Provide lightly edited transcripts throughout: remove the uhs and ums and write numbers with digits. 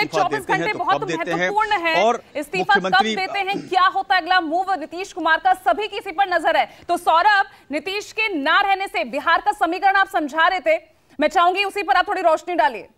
अगले 24 घंटे बहुत महत्वपूर्ण है और इस्तीफा कब देते हैं, क्या होता है अगला मूव नीतीश कुमार का, सभी की इसी पर नजर है। तो सौरभ, नीतीश के ना रहने से बिहार का समीकरण आप समझा रहे थे, मैं चाहूंगी उसी पर आप थोड़ी रोशनी डालिए।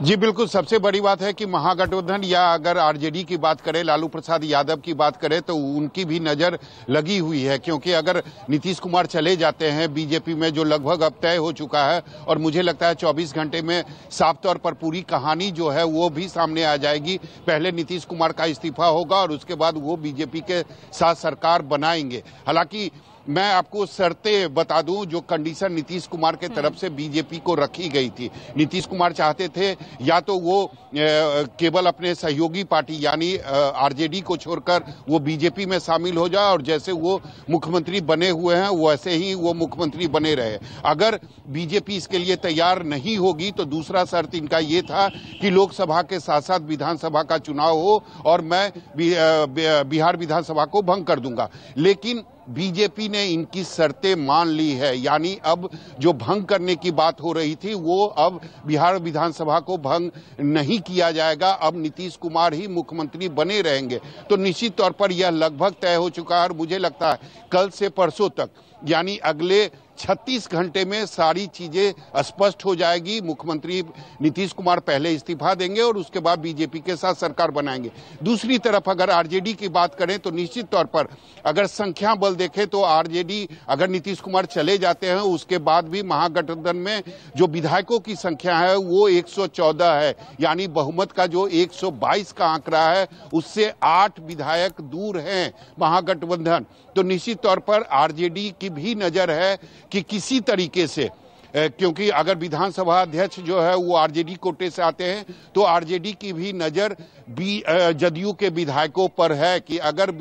जी बिल्कुल, सबसे बड़ी बात है कि महागठबंधन या अगर आरजेडी की बात करें, लालू प्रसाद यादव की बात करें, तो उनकी भी नजर लगी हुई है। क्योंकि अगर नीतीश कुमार चले जाते हैं बीजेपी में, जो लगभग अब तय हो चुका है, और मुझे लगता है 24 घंटे में साफ तौर पर पूरी कहानी जो है वो भी सामने आ जाएगी। पहले नीतीश कुमार का इस्तीफा होगा और उसके बाद वो बीजेपी के साथ सरकार बनाएंगे। हालांकि मैं आपको शर्तें बता दूं, जो कंडीशन नीतीश कुमार के तरफ से बीजेपी को रखी गई थी। नीतीश कुमार चाहते थे या तो वो केवल अपने सहयोगी पार्टी यानी आरजेडी को छोड़कर वो बीजेपी में शामिल हो जाए और जैसे वो मुख्यमंत्री बने हुए हैं वैसे ही वो मुख्यमंत्री बने रहे। अगर बीजेपी इसके लिए तैयार नहीं होगी तो दूसरा शर्त इनका ये था कि लोकसभा के साथ साथ विधानसभा का चुनाव हो और मैं बिहार विधानसभा को भंग कर दूंगा। लेकिन बीजेपी ने इनकी शर्तें मान ली है, यानी अब जो भंग करने की बात हो रही थी वो अब बिहार विधानसभा को भंग नहीं किया जाएगा। अब नीतीश कुमार ही मुख्यमंत्री बने रहेंगे। तो निश्चित तौर पर यह लगभग तय हो चुका है और मुझे लगता है कल से परसों तक यानी अगले 36 घंटे में सारी चीजें स्पष्ट हो जाएगी। मुख्यमंत्री नीतीश कुमार पहले इस्तीफा देंगे और उसके बाद बीजेपी के साथ सरकार बनाएंगे। दूसरी तरफ अगर आरजेडी की बात करें तो निश्चित तौर पर अगर संख्या बल देखें तो आरजेडी, अगर नीतीश कुमार चले जाते हैं उसके बाद भी महागठबंधन में जो विधायकों की संख्या है वो 114 है, यानी बहुमत का जो 122 का आंकड़ा है उससे 8 विधायक दूर हैं महागठबंधन। तो निश्चित तौर पर आरजेडी की भी नजर है कि किसी तरीके से, क्योंकि अगर विधानसभा अध्यक्ष जो है वो आरजेडी कोटे से आते हैं तो आरजेडी की भी नजर जदयू के विधायकों पर है कि अगर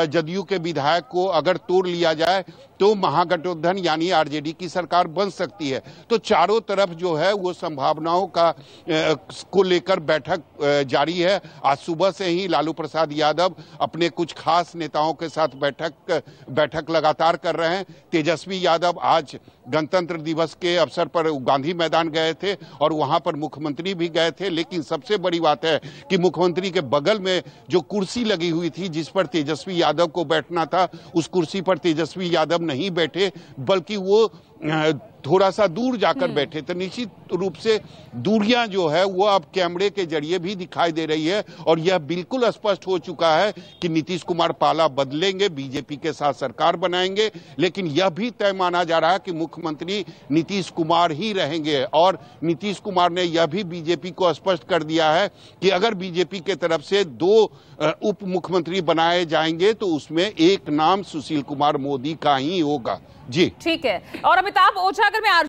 जदयू के विधायक को अगर तोड़ लिया जाए तो महागठबंधन यानी आरजेडी की सरकार बन सकती है। तो चारों तरफ जो है वो संभावनाओं को लेकर बैठक जारी है। आज सुबह से ही लालू प्रसाद यादव अपने कुछ खास नेताओं के साथ बैठक लगातार कर रहे हैं। तेजस्वी यादव आज गणतंत्र दिवस के अवसर पर गांधी मैदान गए थे और वहां पर मुख्यमंत्री भी गए थे। लेकिन सबसे बड़ी बात है कि मुख्यमंत्री के बगल में जो कुर्सी लगी हुई थी जिस पर तेजस्वी यादव को बैठना था, उस कुर्सी पर तेजस्वी यादव नहीं बैठे बल्कि वो थोड़ा सा दूर जाकर बैठे। तो निश्चित रूप से दूरियां जो है वो अब कैमरे के जरिए भी दिखाई दे रही है और यह बिल्कुल स्पष्ट हो चुका है कि नीतीश कुमार पाला बदलेंगे, बीजेपी के साथ सरकार बनाएंगे। लेकिन यह भी तय माना जा रहा है कि मुख्यमंत्री नीतीश कुमार ही रहेंगे और नीतीश कुमार ने यह भी बीजेपी को स्पष्ट कर दिया है कि अगर बीजेपी के तरफ से 2 उप मुख्यमंत्री बनाए जाएंगे तो उसमें एक नाम सुशील कुमार मोदी का ही होगा। जी ठीक है। और अमिताभ ओझा, अगर मैं